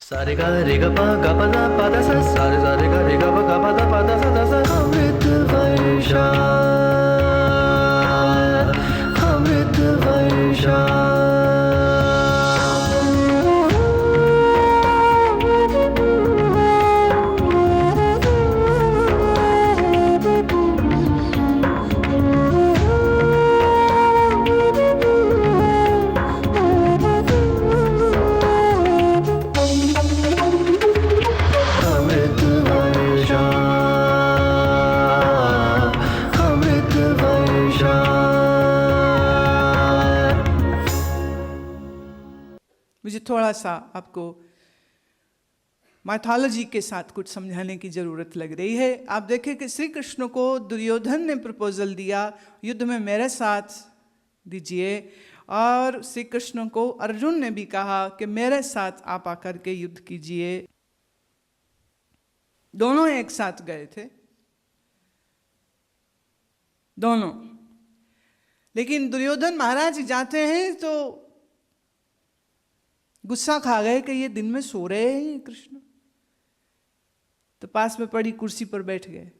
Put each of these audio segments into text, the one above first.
सारे गा रे ग पा गा पा दा पा दा सा सारे सारे गा रे ग पा गा पा दा सा दा सा अमृत वर्षा अमृत वर्षा। अमृत वर्षा अमृत वर्षा। मुझे थोड़ा सा आपको माइथोलॉजी के साथ कुछ समझाने की ज़रूरत लग रही है। आप देखें कि श्री कृष्ण को दुर्योधन ने प्रपोजल दिया, युद्ध में मेरे साथ दीजिए, और श्री कृष्ण को अर्जुन ने भी कहा कि मेरे साथ आप आकर के युद्ध कीजिए। दोनों एक साथ गए थे, दोनों। लेकिन दुर्योधन महाराज जाते हैं तो गुस्सा खा गए कि ये दिन में सो रहे हैं कृष्ण, तो पास में पड़ी कुर्सी पर बैठ गए।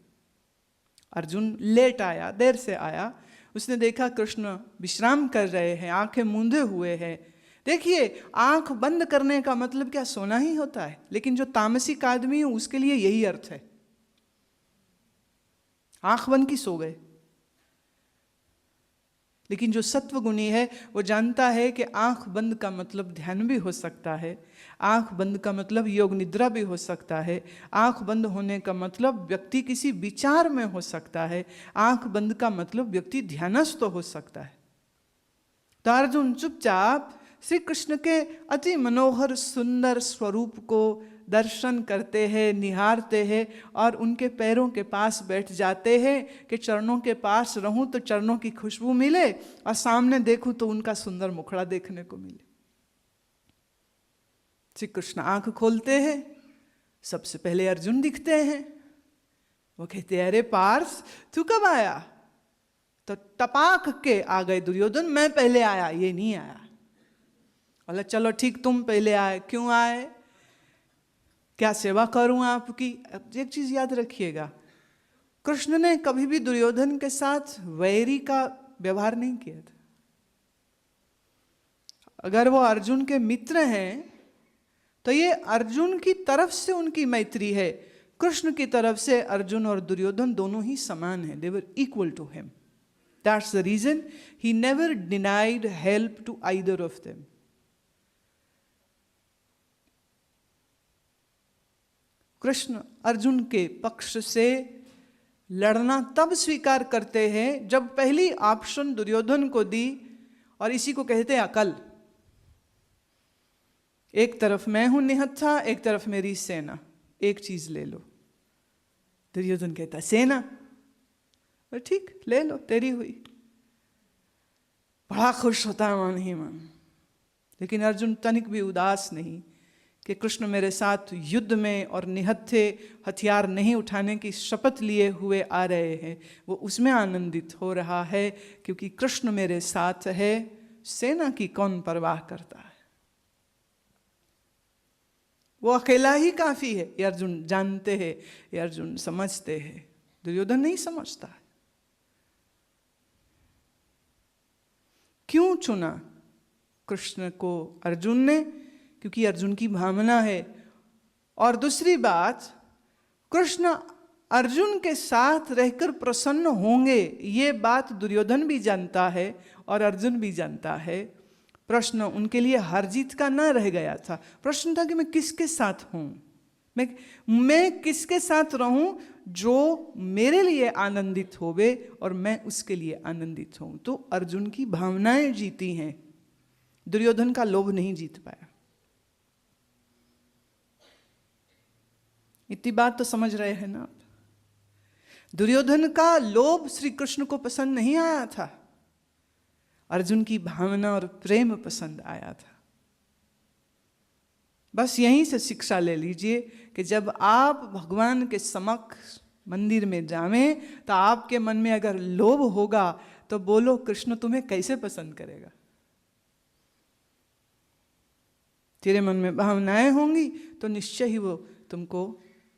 अर्जुन लेट आया, देर से आया, उसने देखा कृष्ण विश्राम कर रहे हैं, आंखें मूंदे हुए हैं। देखिए, आंख बंद करने का मतलब क्या सोना ही होता है, लेकिन जो तामसिक आदमी है उसके लिए यही अर्थ है। आंख बंद की सो गए। लेकिन जो सत्वगुणी है वो जानता है कि आंख बंद का मतलब ध्यान भी हो सकता है, आंख बंद का मतलब योग निद्रा भी हो सकता है, आंख बंद होने का मतलब व्यक्ति किसी विचार में हो सकता है, आंख बंद का मतलब व्यक्ति ध्यानस्थ हो सकता है। तो अर्जुन चुपचाप श्री कृष्ण के अति मनोहर सुंदर स्वरूप को दर्शन करते हैं, निहारते हैं, और उनके पैरों के पास बैठ जाते हैं कि चरणों के पास रहूं तो चरणों की खुशबू मिले, और सामने देखूं तो उनका सुंदर मुखड़ा देखने को मिले। श्री कृष्ण आंख खोलते हैं, सबसे पहले अर्जुन दिखते हैं। वो कहते हैं, अरे पार्थ तू कब आया? तो टपाक के आ गए दुर्योधन, मैं पहले आया, ये नहीं आया। बोला चलो ठीक, तुम पहले आए, क्यों आए, क्या सेवा करूं आपकी? एक चीज याद रखिएगा, कृष्ण ने कभी भी दुर्योधन के साथ वैरी का व्यवहार नहीं किया था। अगर वो अर्जुन के मित्र हैं तो ये अर्जुन की तरफ से उनकी मैत्री है, कृष्ण की तरफ से अर्जुन और दुर्योधन दोनों ही समान हैं। They were equal to him. That's the reason he never denied help to either of them. Krishna Arjun के पक्ष से लड़ना तब स्वीकार करते हैं जब पहली ऑप्शन दुर्योधन को दी, और इसी को कहते हैं अकल। एक तरफ मैं हूं निहत्था, एक तरफ मेरी सेना, एक चीज ले लो। दुर्योधन कहता सेना, और ठीक ले लो, तेरी हुई। बड़ा खुश होता है मन ही मन। लेकिन अर्जुन तनिक भी उदास नहीं कि कृष्ण मेरे साथ युद्ध में और निहत्थे हथियार नहीं उठाने की शपथ लिए हुए आ रहे हैं। वो उसमें आनंदित हो रहा है क्योंकि कृष्ण मेरे साथ है, सेना की कौन परवाह करता है। वो अकेला ही काफी है, ये अर्जुन जानते हैं, ये अर्जुन समझते हैं। दुर्योधन नहीं समझता है। क्यों चुना कृष्ण को अर्जुन ने? क्योंकि अर्जुन की भावना है। और दूसरी बात, कृष्ण अर्जुन के साथ रहकर प्रसन्न होंगे, ये बात दुर्योधन भी जानता है और अर्जुन भी जानता है। प्रश्न उनके लिए हार जीत का ना रह गया था, प्रश्न था कि मैं किसके साथ हूं, मैं किसके साथ रहूं जो मेरे लिए आनंदित होवे और मैं उसके लिए आनंदित हूं। तो अर्जुन की भावनाएं जीती हैं, दुर्योधन का लोभ नहीं जीत पाया। इतनी बात तो समझ रहे हैं ना आप? दुर्योधन का लोभ श्री कृष्ण को पसंद नहीं आया था, अर्जुन की भावना और प्रेम पसंद आया था। बस यहीं से शिक्षा ले लीजिए कि जब आप भगवान के समक्ष मंदिर में जावें तो आपके मन में अगर लोभ होगा तो बोलो कृष्ण तुम्हें कैसे पसंद करेगा। तेरे मन में भावनाएं होंगी तो निश्चय ही वो तुमको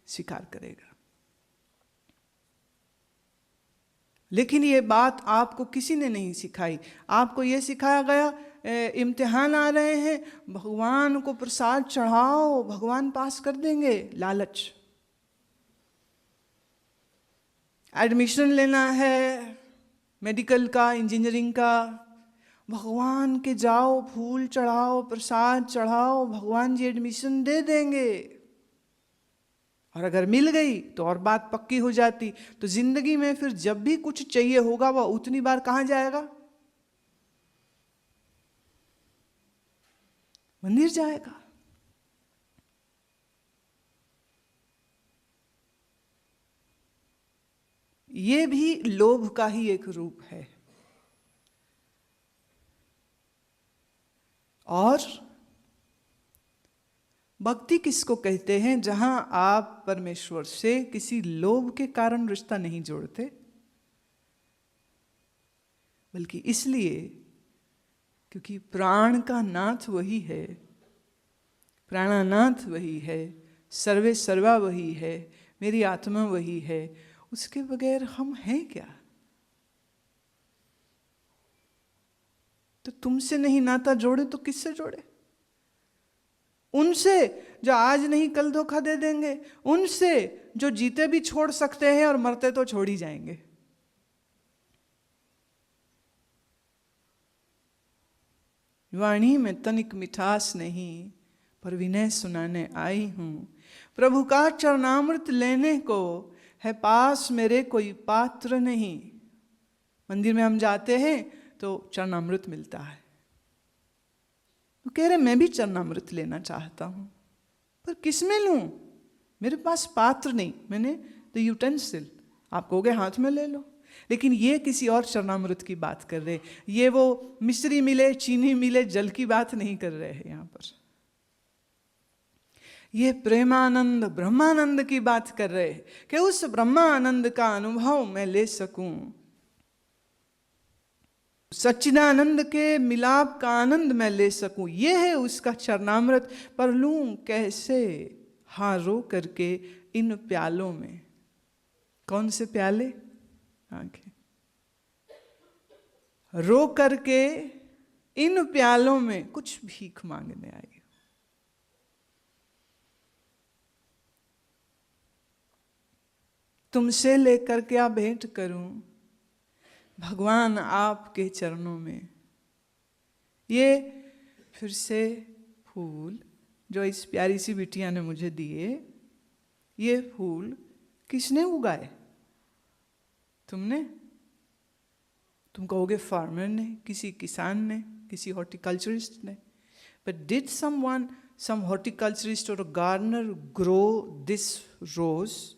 स्वीकार करेगा। लेकिन ये बात आपको किसी ने नहीं सिखाई। आपको ये सिखाया गया इम्तिहान आ रहे हैं, भगवान को प्रसाद चढ़ाओ, भगवान पास कर देंगे, लालच। एडमिशन लेना है मेडिकल का, इंजीनियरिंग का, भगवान के जाओ, फूल चढ़ाओ, प्रसाद चढ़ाओ, भगवान जी एडमिशन दे देंगे। और अगर मिल गई तो और बात पक्की हो जाती। तो जिंदगी में फिर जब भी कुछ चाहिए होगा वह उतनी बार कहां जाएगा? मंदिर जाएगा। ये भी लोभ का ही एक रूप है। और भक्ति किसको कहते हैं? जहां आप परमेश्वर से किसी लोभ के कारण रिश्ता नहीं जोड़ते, बल्कि इसलिए क्योंकि प्राण का नाथ वही है, प्राणानाथ वही है, सर्वे सर्वा वही है, मेरी आत्मा वही है। उसके बगैर हम हैं क्या? तो तुमसे नहीं नाता जोड़े तो किससे जोड़े? उनसे जो आज नहीं कल धोखा दे देंगे, उनसे जो जीते भी छोड़ सकते हैं और मरते तो छोड़ ही जाएंगे। वाणी में तनिक मिठास नहीं, पर विनय सुनाने आई हूं। प्रभु का चरणामृत लेने को है पास मेरे कोई पात्र नहीं। मंदिर में हम जाते हैं तो चरणामृत मिलता है, तो कह रहे मैं भी चरणामृत लेना चाहता हूं, पर किस में लूं? मेरे पास पात्र नहीं, मैंने द यूटेंसिल, आप कहोगे हाथ में ले लो। लेकिन ये किसी और चरणामृत की बात कर रहे, ये वो मिश्री मिले चीनी मिले जल की बात नहीं कर रहे हैं यहां पर। ये प्रेमानंद ब्रह्मानंद की बात कर रहे हैं कि उस ब्रह्मानंद का अनुभव मैं ले सकूं, सच्चिदानंद के मिलाप का आनंद मैं ले सकूं, यह है उसका चरणामृत। पर लूं कैसे? हाँ, रो करके इन प्यालों में। कौन से प्याले? आंखें। रो करके इन प्यालों में कुछ भीख मांगने आई। तुमसे लेकर क्या भेंट करूं भगवान आपके चरणों में। ये फिर से फूल जो इस प्यारी सी बिटिया ने मुझे दिए, ये फूल किसने उगाए? तुमने? तुम कहोगे फार्मर ने, किसी किसान ने, किसी हॉर्टिकल्चरिस्ट ने। But did someone, some horticulturist or a gardener grow this rose?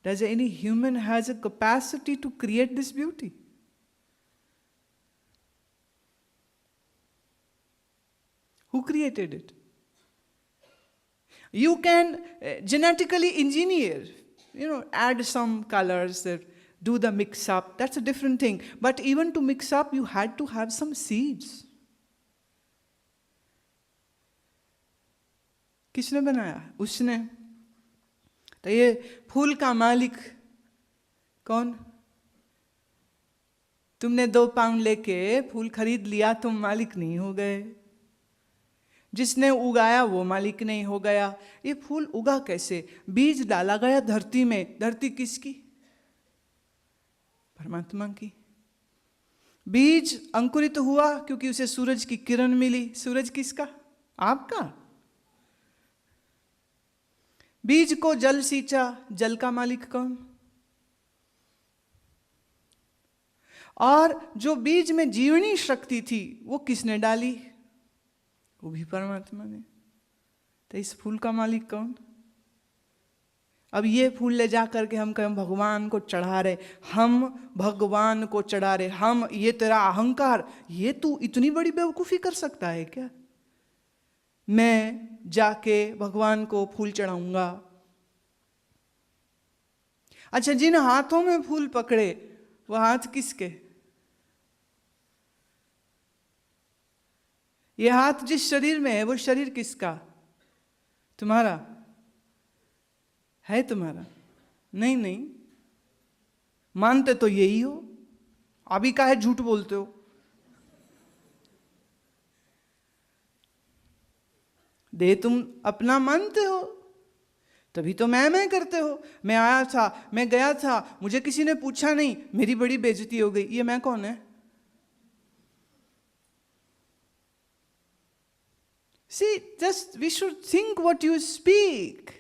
Does any human has a capacity to create this beauty? Who created it? You can genetically engineer, add some colors, do the mix up. That's a different thing. But even to mix up, you had to have some seeds. किसने बनाया? उसने। तो ये फूल का मालिक कौन? तुमने 2 pound लेके फूल खरीद लिया, तुम मालिक नहीं हो गए। जिसने उगाया वो मालिक नहीं हो गया। ये फूल उगा कैसे? बीज डाला गया धरती में। धरती किसकी? परमात्मा की। बीज अंकुरित हुआ क्योंकि उसे सूरज की किरण मिली। सूरज किसका? आपका। बीज को जल सींचा, जल का मालिक कौन? और जो बीज में जीवनी शक्ति थी वो किसने डाली? वो भी परमात्मा ने। तो इस फूल का मालिक कौन? अब ये फूल ले जा करके हम कहें भगवान को चढ़ा रहे, हम भगवान को चढ़ा रहे, हम, ये तेरा अहंकार, ये तू इतनी बड़ी बेवकूफी कर सकता है क्या? मैं जाके भगवान को फूल चढ़ाऊंगा। अच्छा, जिन हाथों में फूल पकड़े वो हाथ किसके? ये हाथ जिस शरीर में है वो शरीर किसका? तुम्हारा है? तुम्हारा नहीं। नहीं मानते तो यही हो, अभी काहे झूठ बोलते हो? देह तुम अपना मानते हो, तभी तो मैं करते हो। मैं आया था, मैं गया था, मुझे किसी ने पूछा नहीं, मेरी बड़ी बेइज्जती हो गई। ये मैं कौन है? See, just we should think what you speak.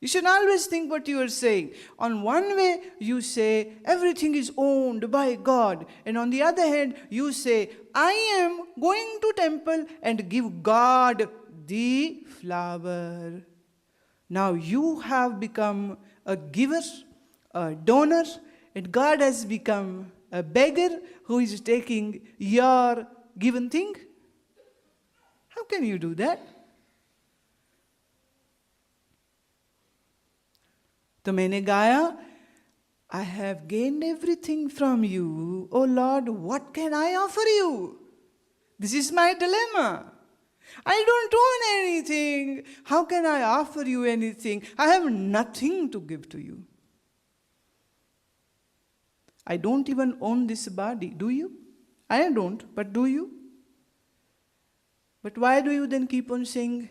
You should always think what you are saying. On one way, you say everything is owned by God, and on the other hand, you say I am going to temple and give God the flower. Now you have become a giver, a donor, and God has become a beggar who is taking your given thing. How can you do that? तो मैंने गाया, I have gained everything from you. Oh Lord, what can I offer you? This is my dilemma. I don't own anything. How can I offer you anything? I have nothing to give to you. I don't even own this body. Do you? I don't, but do you? But why do you then keep on saying,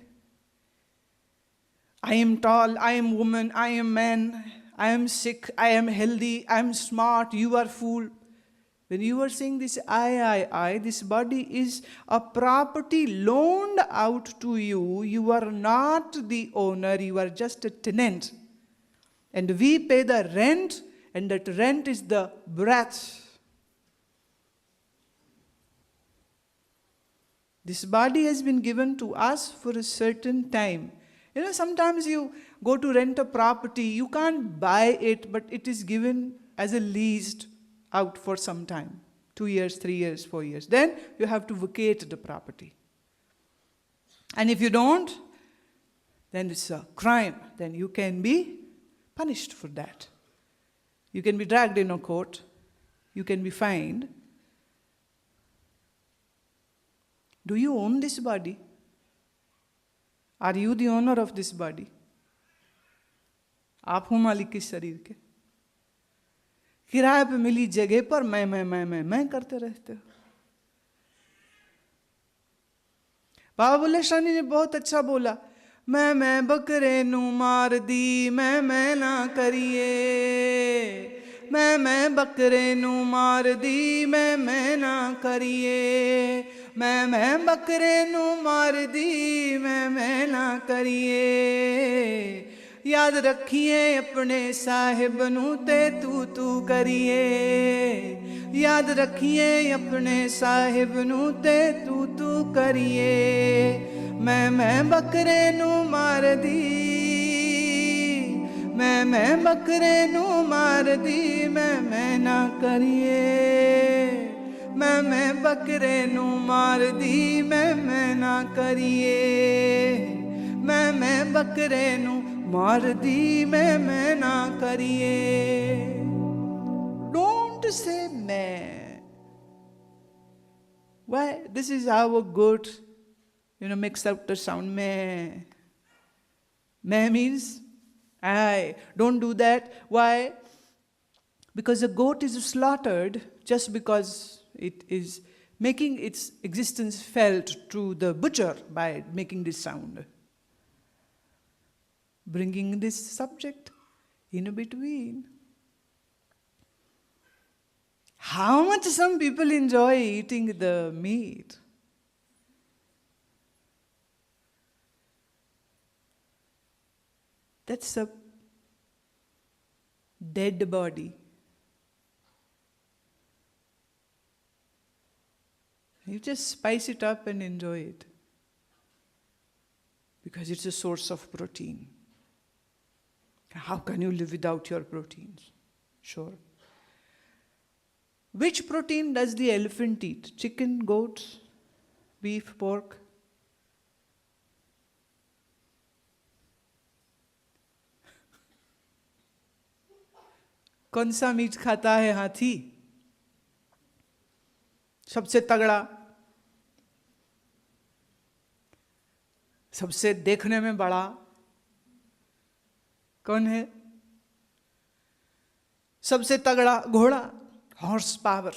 I am tall, I am woman, I am man, I am sick, I am healthy, I am smart, you are fool? When you are saying this I, this body is a property loaned out to you. You are not the owner, you are just a tenant. And we pay the rent, and that rent is the breath. This body has been given to us for a certain time. You know, sometimes you go to rent a property, you can't buy it, but it is given as a leased out for some time, 2 years, 3 years, 4 years. Then you have to vacate the property. And if you don't, then it's a crime. Then you can be punished for that. You can be dragged in a court. You can be fined. Do you own this body? Are you the owner of this body? आप हो मालिक इस शरीर के? किराए पे मिली जगह पर मैं करते रहते हो। बाबा बुल्ले शाह ने बहुत अच्छा बोला, मैं बकरे नू मार दी, मैं ना करिए। मैं बकरे नू मार दी, मैं ना करिए। मैं बकरे नू मार दी, मैं ना करिए। याद रखिए अपने साहिब नू ते तू करिए। याद रखिए अपने साहिब नू ते तू करिए। मैं बकरे नू मार दी, मैं बकरे नू मार दी, मैं ना करिए। मैं बकरे नू मार दी, मैं ना करिए। मैं बकरे नू मार दी, मैं ना करिए। Don't say मैं. Why? This is how a goat, makes out the sound meh. Meh means I. Don't do that. Why? Because a goat is slaughtered just because it is making its existence felt to the butcher by making this sound. Bringing this subject in between. How much some people enjoy eating the meat. That's a dead body. You just spice it up and enjoy it. Because it's a source of protein. How can you live without your proteins? Sure. Which protein does the elephant eat? Chicken, goats, beef, pork? कौन सा meet खाता है हाथी? सबसे तगड़ा? सबसे देखने में बड़ा कौन है? सबसे तगड़ा घोड़ा, हॉर्स पावर।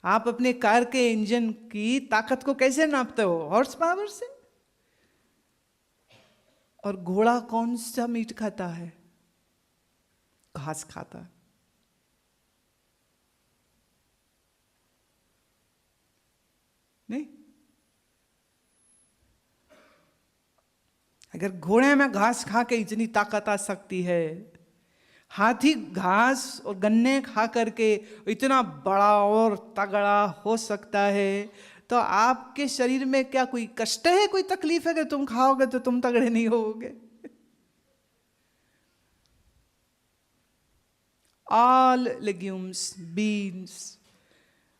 आप अपने कार के इंजन की ताकत को कैसे नापते हो? हॉर्स पावर से। और घोड़ा कौन सा मीट खाता है? घास खाता है। नहीं, अगर घोड़े में घास खा के इतनी ताकत आ सकती है, हाथी घास और गन्ने खा करके इतना बड़ा और तगड़ा हो सकता है, तो आपके शरीर में क्या कोई कष्ट है, कोई तकलीफ है कि तुम खाओगे तो तुम तगड़े नहीं होगे? All legumes, beans,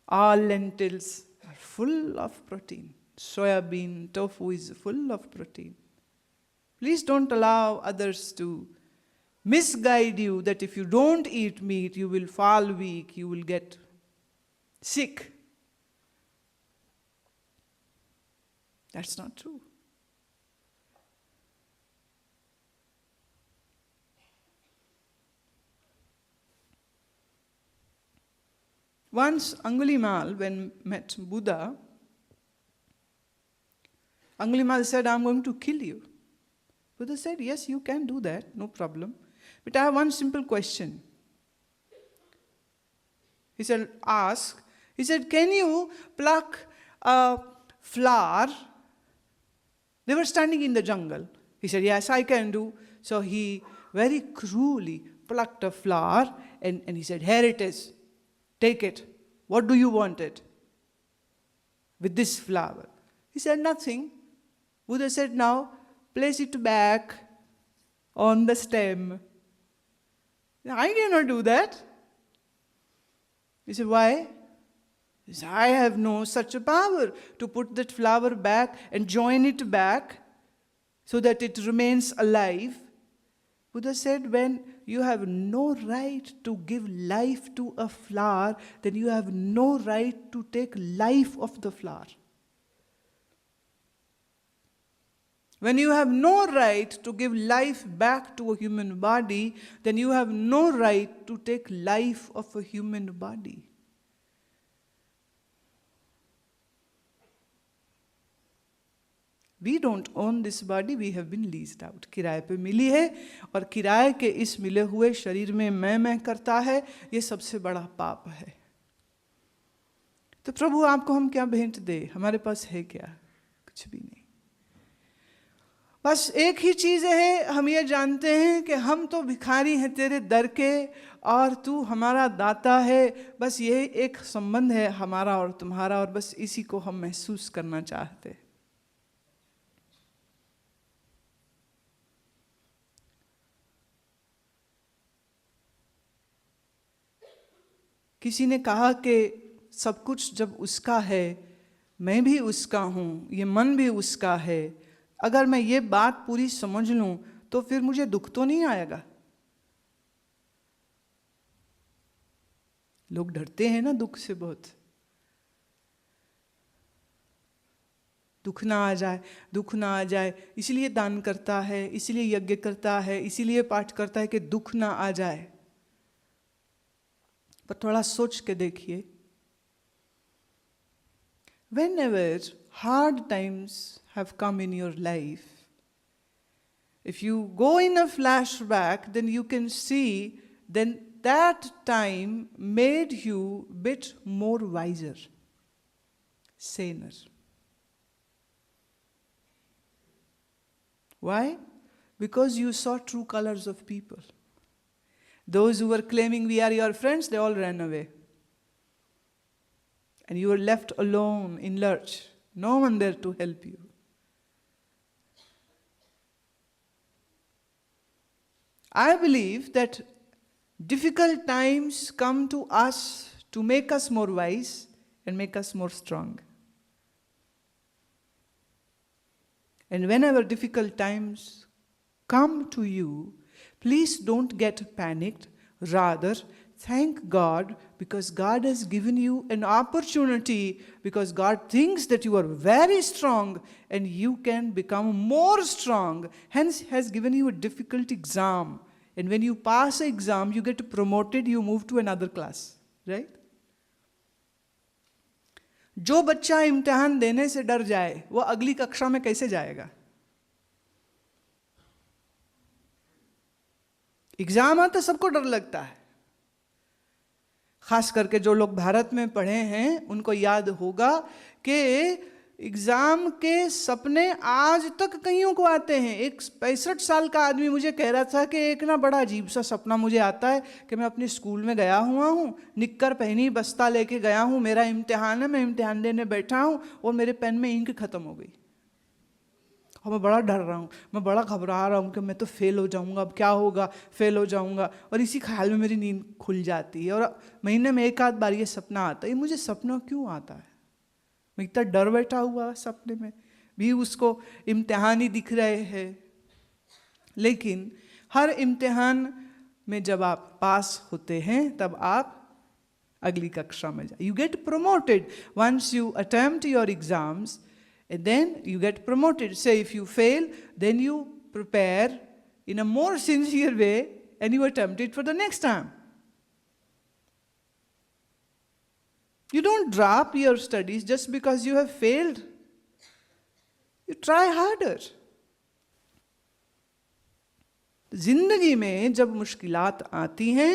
all lentils are full of protein. Soya bean, tofu is full of protein. Please don't allow others to misguide you that if you don't eat meat, you will fall weak, you will get sick. That's not true. Once Angulimal, when met Buddha, Angulimal said, I'm going to kill you. Buddha said, yes, you can do that, no problem. But I have one simple question. He said, ask. He said, can you pluck a flower? They were standing in the jungle. He said, yes, I can do. So he very cruelly plucked a flower and he said, here it is. Take it. What do you want it with this flower? He said, nothing. Buddha said, now place it back on the stem. I cannot do that. He said, why? He said, I have no such a power to put that flower back and join it back so that it remains alive. Buddha said, when you have no right to give life to a flower, then you have no right to take life of the flower. When you have no right to give life back to a human body, then you have no right to take life of a human body. We don't own this body, we have been leased out. किराए पे मिली है और किराए के इस मिले हुए शरीर में मैं करता है, ये सबसे बड़ा पाप है। तो प्रभु आपको हम क्या भेंट दे? हमारे पास है क्या? कुछ भी नहीं। बस एक ही चीज है, हम ये जानते हैं कि हम तो भिखारी हैं तेरे दर के और तू हमारा दाता है। बस ये एक संबंध है हमारा और तुम्हारा, और बस इसी को हम महसूस करना चाहते हैं। किसी ने कहा कि सब कुछ जब उसका है, मैं भी उसका हूँ, ये मन भी उसका है, अगर मैं ये बात पूरी समझ लूँ तो फिर मुझे दुख तो नहीं आएगा। लोग डरते हैं ना दुख से बहुत, दुख ना आ जाए, दुख ना आ जाए, इसलिए दान करता है, इसलिए यज्ञ करता है, इसलिए पाठ करता है कि दुख ना आ जाए। पर थोड़ा सोच के देखिए, whenever hard times have come in your life, if you go in a flashback, then you can see then that time made you bit more wiser, saner. Why? Because you saw true colors of people. Those who were claiming we are your friends, they all ran away. And you were left alone in lurch. No one there to help you. I believe that difficult times come to us to make us more wise and make us more strong. And whenever difficult times come to you, please don't get panicked. Rather, thank God because God has given you an opportunity, because God thinks that you are very strong and you can become more strong, hence has given you a difficult exam, and when you pass the exam you get promoted, you move to another class, right? जो बच्चा इम्तिहान देने से डर जाए वो अगली कक्षा में कैसे जाएगा? एग्जाम आता सबको डर लगता है, खास करके जो लोग भारत में पढ़े हैं उनको याद होगा कि एग्जाम के सपने आज तक कईयों को आते हैं। एक 65 साल का आदमी मुझे कह रहा था कि एक ना बड़ा अजीब सा सपना मुझे आता है कि मैं अपने स्कूल में गया हुआ हूँ, निक्कर पहनी, बस्ता लेके गया हूँ, मेरा इम्तिहान है, मैं इम्तिहान देने बैठा हूँ और मेरे पेन में इंक खत्म हो गई और मैं बड़ा डर रहा हूँ, मैं बड़ा घबरा रहा हूँ कि मैं तो फेल हो जाऊँगा, अब क्या होगा, फेल हो जाऊँगा, और इसी ख्याल में मेरी नींद खुल जाती है और महीने में एक आध बार ये सपना आता है। ये मुझे सपना क्यों आता है? मैं इतना डर बैठा हुआ सपने में भी, उसको इम्तिहान ही दिख रहे हैं। लेकिन हर इम्तिहान में जब आप पास होते हैं तब आप अगली कक्षा में जाए, you get promoted once you attempt your exams and then you get promoted. Say if you fail, then you prepare in a more sincere way and you attempt it for the next time. You don't drop your studies just because you have failed. You try harder. जिंदगी में जब मुश्किलात आती हैं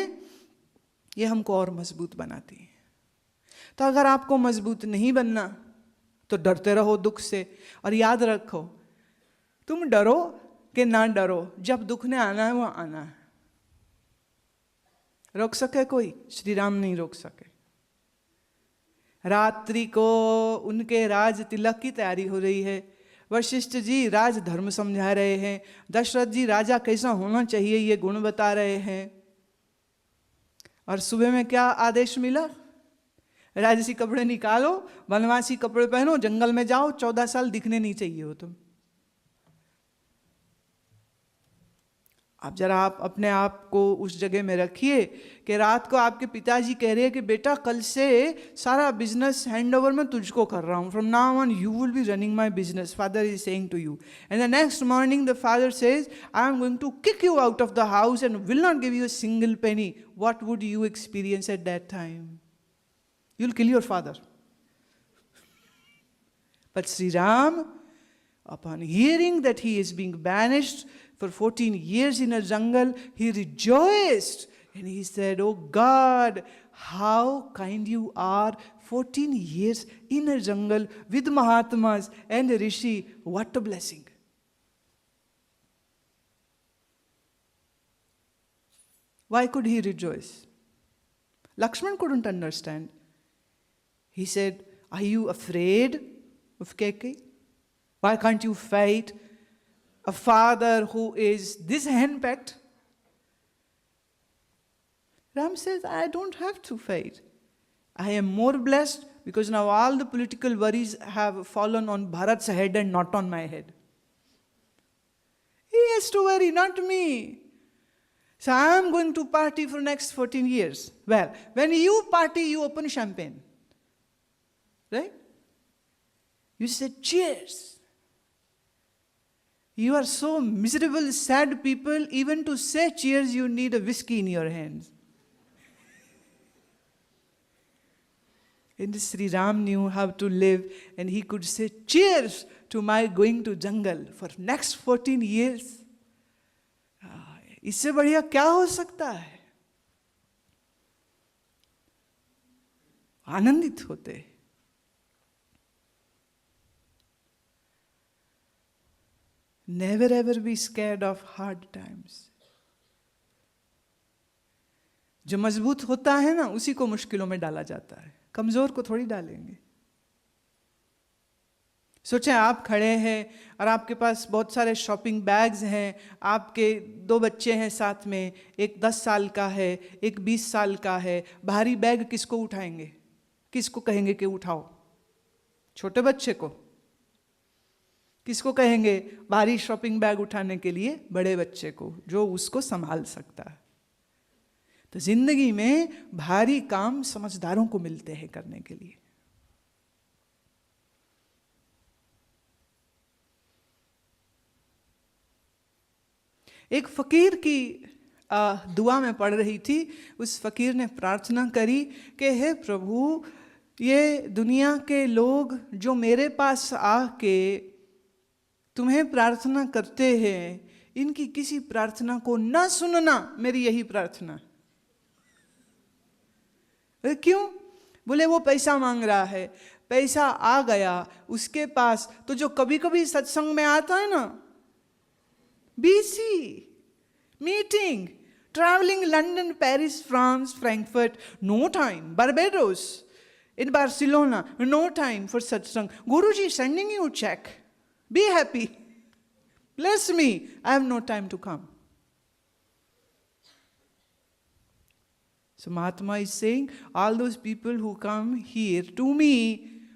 ये हमको और मजबूत बनाती हैं। तो अगर आपको मजबूत नहीं बनना तो डरते रहो दुख से, और याद रखो तुम डरो कि ना डरो, जब दुख ने आना है वो आना है। रोक सके कोई? श्री राम नहीं रोक सके। रात्रि को उनके राज तिलक की तैयारी हो रही है, वशिष्ठ जी राज धर्म समझा रहे हैं, दशरथ जी राजा कैसा होना चाहिए ये गुण बता रहे हैं, और सुबह में क्या आदेश मिला? राजसी कपड़े निकालो, वनवासी कपड़े पहनो, जंगल में जाओ, 14 साल दिखने नहीं चाहिए हो तुम। अब जरा आप अपने आप को उस जगह में रखिए कि रात को आपके पिताजी कह रहे हैं कि बेटा कल से सारा बिजनेस हैंड ओवर मैं तुझको कर रहा हूँ, from now on you will be running my business, father is saying to you, and the next morning the father says I am going to kick you out of the house and will not give you a single penny. What would you experience at that time? You'll kill your father. But Sri Ram, upon hearing that he is being banished for 14 years in a jungle, he rejoiced and he said, "Oh God, how kind you are, 14 years in a jungle with Mahatmas and a Rishi, what a blessing." Why could he rejoice? Lakshman couldn't understand. He said, are you afraid of Kaikeyi? Why can't you fight a father who is this henpecked? Ram says, I don't have to fight. I am more blessed because now all the political worries have fallen on Bharat's head and not on my head. He has to worry, not me. So I am going to party for next 14 years. Well, when you party, you open champagne. Right? You said, cheers. You are so miserable, sad people, even to say cheers, you need a whiskey in your hands. And Sri Ram knew how to live, and he could say, cheers to my going to jungle for next 14 years. इससे बढ़िया क्या हो सकता है? आनंदित होते। Never ever be scared of hard times. जो मजबूत होता है ना उसी को मुश्किलों में डाला जाता है, कमजोर को थोड़ी डालेंगे। सोचें आप खड़े हैं और आपके पास बहुत सारे शॉपिंग बैग्स हैं, आपके 2 बच्चे हैं साथ में, एक 10 साल का है, एक 20 साल का है। भारी बैग किसको उठाएंगे? किसको कहेंगे कि उठाओ? छोटे बच्चे को। किसको कहेंगे भारी शॉपिंग बैग उठाने के लिए? बड़े बच्चे को, जो उसको संभाल सकता है। तो जिंदगी में भारी काम समझदारों को मिलते हैं करने के लिए। एक फकीर की दुआ में पढ़ रही थी। उस फकीर ने प्रार्थना करी कि हे प्रभु, ये दुनिया के लोग जो मेरे पास आके तुम्हें प्रार्थना करते हैं, इनकी किसी प्रार्थना को ना सुनना, मेरी यही प्रार्थना। क्यों? बोले वो पैसा मांग रहा है, पैसा आ गया उसके पास, तो जो कभी कभी सत्संग में आता है ना, बीसी meeting, travelling London, Paris, France, Frankfurt, no time, Barbados, in Barcelona, no time for satsang. Guruji sending you check. Be happy. Bless me. I have no time to come. So Mahatma is saying, all those people who come here to me,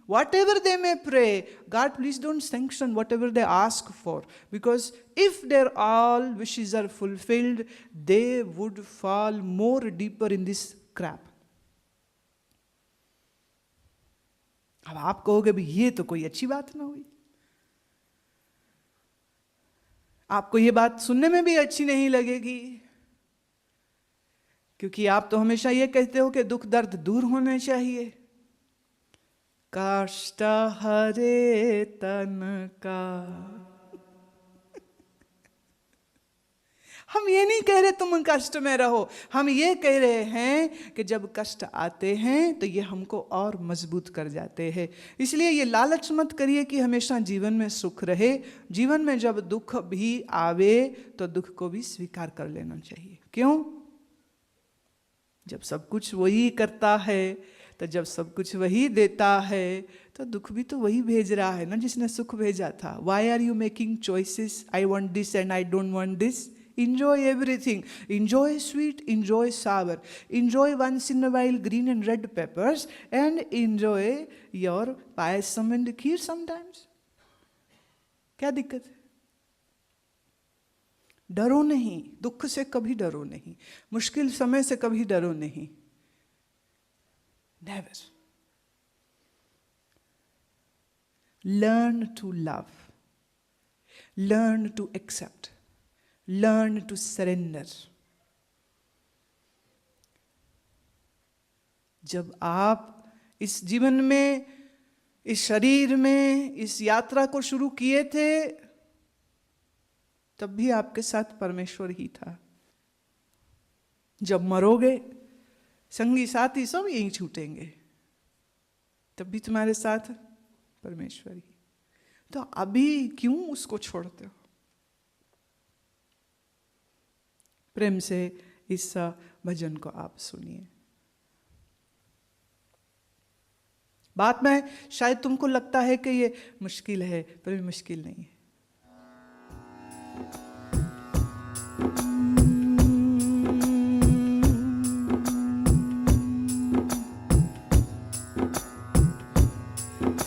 whatever they may pray, God please don't sanction whatever they ask for. Because if their all wishes are fulfilled, they would fall more deeper in this crap. अब आप कहोगे भी ये तो कोई अच्छी बात ना हुई, आपको ये बात सुनने में भी अच्छी नहीं लगेगी, क्योंकि आप तो हमेशा ये कहते हो कि दुख दर्द दूर होने चाहिए। कष्ट हरे तन का। हम ये नहीं कह रहे तुम कष्ट में रहो, हम ये कह रहे हैं कि जब कष्ट आते हैं तो ये हमको और मजबूत कर जाते हैं। इसलिए ये लालच मत करिए कि हमेशा जीवन में सुख रहे। जीवन में जब दुख भी आवे तो दुख को भी स्वीकार कर लेना चाहिए। क्यों? जब सब कुछ वही करता है, तो जब सब कुछ वही देता है, तो दुख भी तो वही भेज रहा है ना जिसने सुख भेजा था। Why are you making choices? I want this and I don't want this. Enjoy everything. Enjoy sweet, enjoy sour. Enjoy once in a while green and red peppers and enjoy your payasam and kheer sometimes. क्या दिक्कत है? डरो नहीं, दुख से कभी डरो नहीं, मुश्किल समय से कभी डरो नहीं। Never. Learn to love. Learn to accept. Learn to surrender. जब आप इस जीवन में, इस शरीर में, इस यात्रा को शुरू किए थे, तब भी आपके साथ परमेश्वर ही था। जब मरोगे, संगी साथी सब यहीं छूटेंगे, तब भी तुम्हारे साथ परमेश्वर ही। तो अभी क्यों उसको छोड़ते हो? प्रेम से इस भजन को आप सुनिए। बात में शायद तुमको लगता है कि ये मुश्किल है, पर ये मुश्किल नहीं है।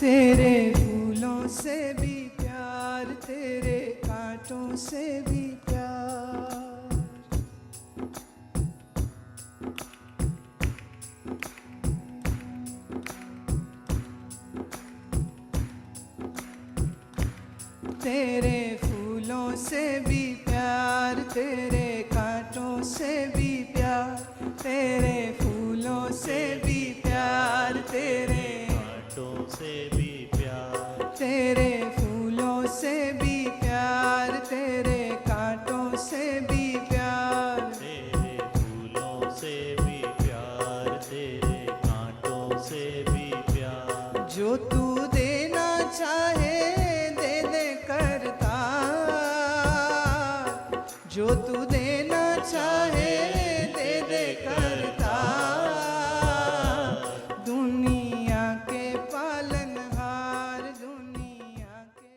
तेरे फूलों से भी प्यार, तेरे कांटों से भी प्यार, तेरे फूलों से भी प्यार, तेरे कांटों से भी प्यार, तेरे फूलों से भी प्यार, तेरे कांटों से भी प्यार, तेरे फूलों से भी प्यार, तेरे कांटों से भी प्यार, तेरे फूलों से भी प्यार, तेरे कांटों से भी प्यार, जो तू देना चाहे जो तू देना चाहे दे दे करता, दुनिया के पालनहार, दुनिया के